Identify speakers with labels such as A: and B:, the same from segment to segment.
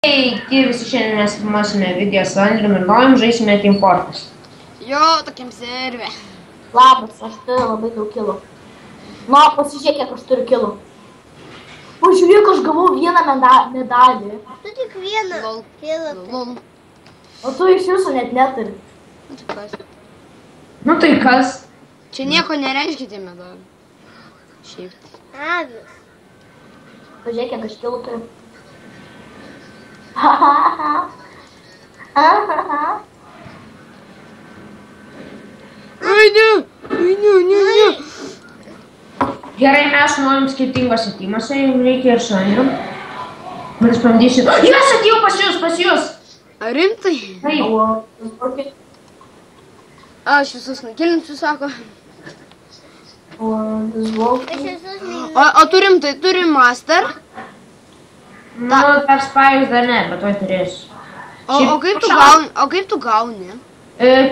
A: Sveiki, visi šiandien mes filmuosime video su Andrium ir Nojum, žaisime Team Fortress.
B: Jo, tokiam serve.
C: Labas, aš turiu labai daug kilų. Nu, pasižiūrėk, kiek aš turiu kilų. Pažiūrėk, aš gavau vieną medalį.
D: Tu tik vieną kilą.
B: Lol.
C: O tu iš jūsų net neturi.
A: Nu tai kas?
B: Čia nieko nereiškia tie medaliai. Šiaip.
D: Avis.
C: Pažiūrėk, kiek aš kilų turiu.
B: Ai, ne.
A: Gerai, mes Nojum skirtingose teamuose, jums reikia ir su Andrium. Mes pabandysiu. Jūs atėjau pas jūs!
B: Ar rimtai?
A: Taip.
B: Aš visus nukilinsiu, sako.
D: Aš visus
B: O tu rimtai, turi master?
A: Nu, dar spajus dar ne, bet to turėsiu.
B: O kaip tu gauni?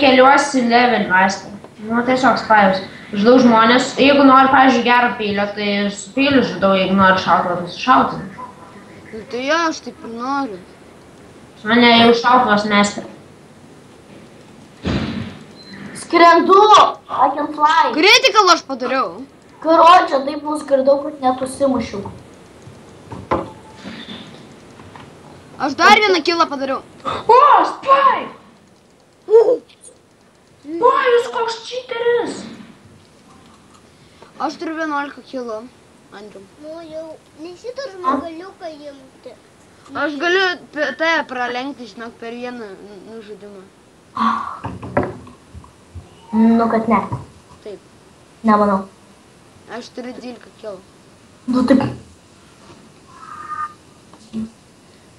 A: Keliuosi level master. Nu, tiesiog spajus. Žudau žmonės. Jeigu nori, pavyzdžiui, gerą peilio, tai su peiliu žudau, jeigu nori šautuvą, tai su šautuvu.
B: Nu, tai jo, aš taip ir noriu.
A: Mane jau šautuvas mesti.
C: Skrendu! I can fly!
B: Critical aš padariau.
C: Karočią, taip nuskridau, kad net užsimušiau.
B: Aš dar vieną kilą padariau.
A: O, spaj! Spajus, koks čiteris!
B: Aš turiu 11 kilų. Andrium.
D: Nu jau, ne šitą žmogaliuką imti.
B: Aš galiu tave pralenkti, žinok, per vieną nužudimą.
C: Nu, kad ne.
B: Taip.
C: Nemanau.
B: Aš turiu 12 kilų.
C: Nu, taip.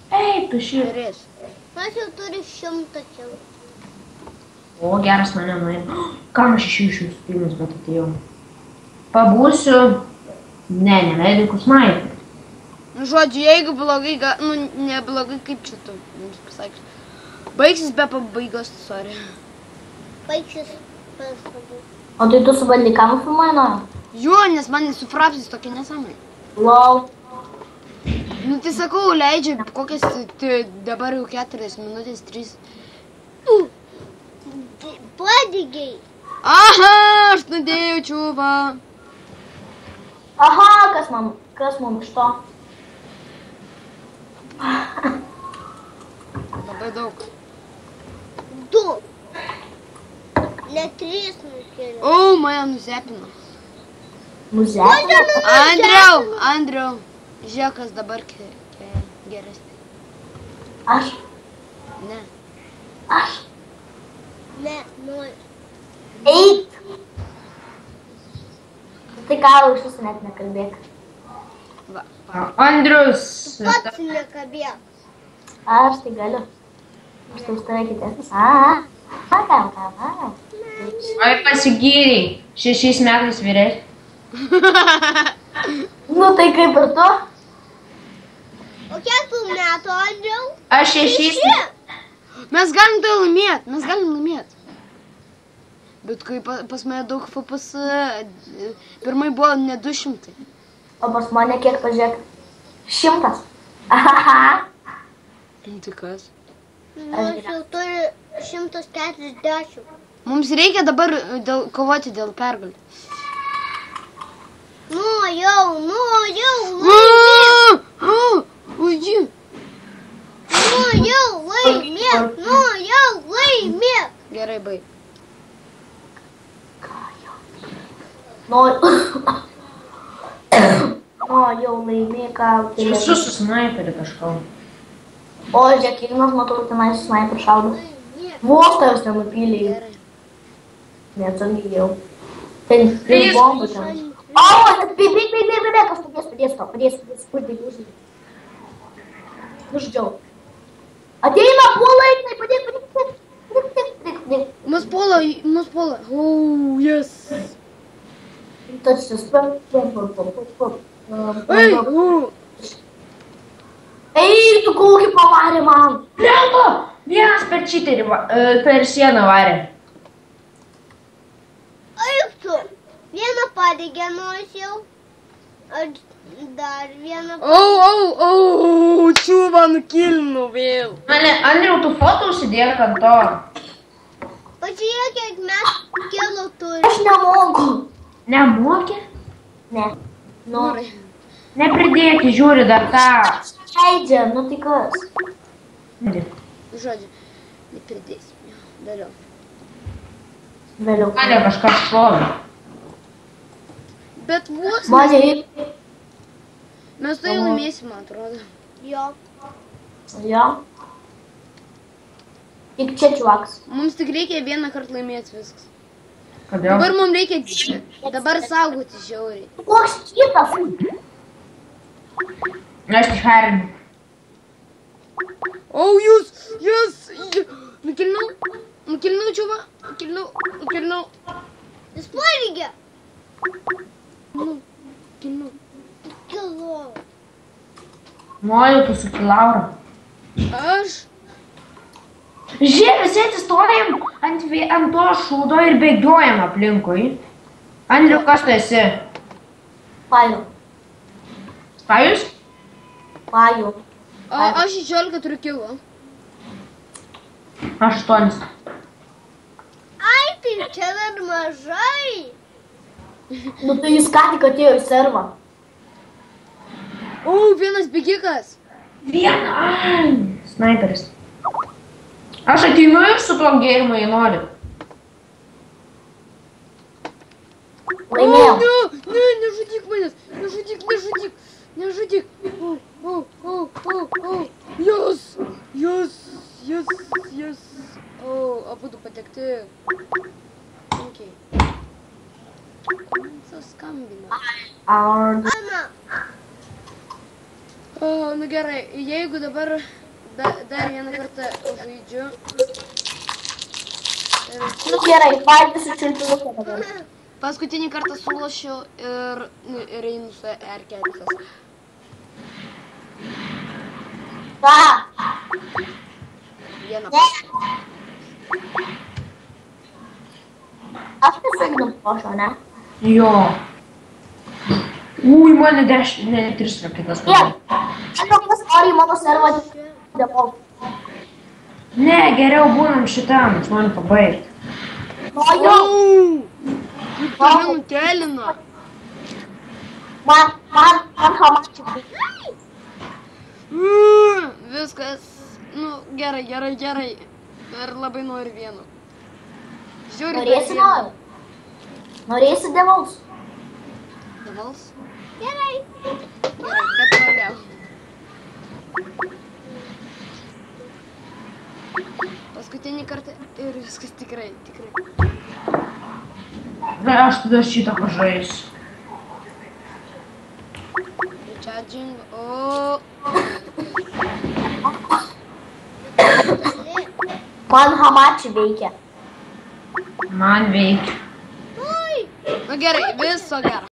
A: Ei, tu šį.
B: Turės.
D: Aš jau turiu 100 kilų.
A: O, geras mane nuėjo. Kam aš iš jūsų filmus, bet atėjau. Pabūsiu. Ne, medikų sniper.
B: Nu, žodžiu, jeigu blogai, nu, neblogai, kaip čia tu, mums pasakys. Baigsis be pabaigos, sorry.
D: Baigsis pastabų.
C: O tai tu su bandikamu filmuoji, Nojum?
B: Jo, nes man nesufrapsis tokia nesąmonė.
C: Lol.
B: Nu, tai sakau, leidžia kokias dabar jau 4 minutės, 3.
D: Padegiai.
B: Aha, aš nudėjau čiūvą.
C: Aha, kas mums iš to?
B: Labai daug.
D: 2. Ne 3 nukėliau.
B: O, mane nuzepino.
C: Muzeka?
B: Andriau. Žiūrėk, kas dabar geresnė.
C: Aš?
B: Ne.
C: Aš?
D: Ne, nori.
C: Eik! Tai karo iš jūsų net nekalbėk.
B: Va.
A: Andrius.
D: Pats nekabėk.
C: Aš tai galiu. Aš tai už tave kitės.
A: Oi, pasigyriai. 6 metais vyresnis.
C: Nu tai kaip ir tu?
D: O kiek tų metų, Andriau?
A: Aš 6.
B: Mes galim tai laimėt. Bet kai pas mane daug FPS, pirmai buvo ne 200.
C: O pas mane kiek pažiūrėk? 100. Ahaha.
B: Tai kas?
D: Nu, aš jau turiu 140.
B: Mums reikia dabar kovoti dėl pergalės.
D: Nu jau, laimėk. Nu jau, laimėk.
B: Gerai, baig.
C: Jau laimėka.
A: Esu su snaiperiu kažkau.
C: O, žiūrėk, Ignas matau, tenai su snaiper šaudo. Vos tavęs nenupylė.
B: Gerai.
C: Neatsargiai jau. Ten bombų ten. O, bėk, aš padėsiu. Nuždžiau. Ateina, puola, Ignai, padėk.
B: Mus puola. Oh, yes.
C: Tačiau, Ei, tu kokį pavarė man.
A: Blemba! Vienas per čiterį, per sieną varė.
D: Eik tu. Vieną padegė, nors jau. Aš dar vieną.
B: Čiūva nukilnu vėl.
A: Andriau, tu foto užsidėk ant to.
D: Pažiūrėk, kiek mes kilų turime.
C: Aš nemoku.
A: Nemoki?
C: Ne. Nu,
A: Nepridėti, žiūri dar tą.
C: leidžia, nu tai kas?
B: Žodžiu, nepridėsim. Dariau.
C: Vėliau.
A: Mane kažkas šovė.
B: Bet vos
C: Mane
B: mes tai laimėsim, man atrodo.
D: Jo.
C: Jo. Tik čia čuvakas.
B: Mums tik reikia vieną kartą laimėti viskas.
A: Kodėl?
B: Dabar mums reikia dabar saugoti žiauriai.
C: Koks kitas?
A: Aš išharinau.
B: Jūs! Nukilnau, čiuva. Nukilnau.
D: Jis pareigė.
B: Kilnau.
D: Kilau.
A: Noriu, tu suki Laura.
B: Aš?
A: Žiūrėk, visi atsistojam ant to šūdo ir bėgiojam aplinkui. Andriu, kas tu esi?
C: Pajų.
A: Pajus?
C: Pajų.
B: Aš 16 turiu kilų.
A: 8.
D: Ai, tai čia dar mažai.
C: Nu tai jis ką tik atėjo į servą.
B: Vienas bėgikas.
A: Ai, snaiperis. Aš ateinu ir su tuo gėrimu, jei nori.
C: Laimėjau.
B: Ne, nežudyk manęs. Nežudyk. Yes. Abudu patekti. Sunkiai. Man suskambina.
D: Ana.
B: Nu gerai, jeigu dabar dar vieną kartą žaidžiu.
C: Nu gerai, paėdė su čiulpinuku dabar.
B: Paskutinį kartą sulošiu ir einu su R4.
C: Ką?
B: Vieną
C: Ne.
B: kartą.
C: Aš nesuginu pošo, ne?
A: Jo. Mane 3 raketas.
C: Kiek? Žinau, kas nori į mano servą dėmau.
A: Ne, geriau būnam šitam, aš noriu pabaigti.
C: Noriu.
B: Mane nukelino.
C: Man hamačiai.
B: Viskas. Nu, gerai. Dar labai noriu vieno. Žiūrėk.
C: Norėsi noriu? Norėsi devaus?
B: Devals?
D: Gerai.
B: Gerai, bet toliau. Paskutinį kartą ir viskas tikrai.
A: Aš tada šitą pažaisiu.
B: Recharging.
C: Man hamačiai veikia.
A: Man veikia.
B: Nu gerai, viso gero.